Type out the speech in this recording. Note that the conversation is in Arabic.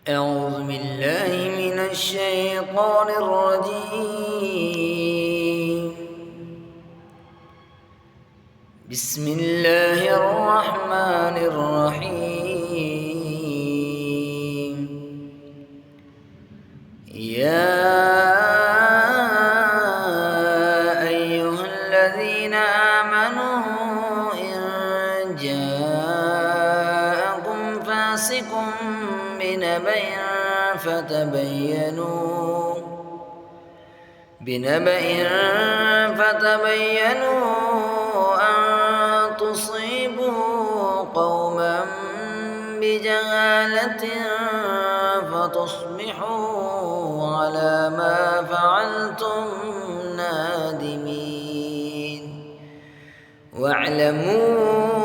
أعوذ بالله من الشيطان الرجيم. بسم الله الرحمن الرحيم. يا أيها الذين آمنوا إن جاءكم فاسق بنبأ فتبينوا أن تصيبوا قوما بجهالة فتصبحوا على ما فعلتم نادمين. واعلموا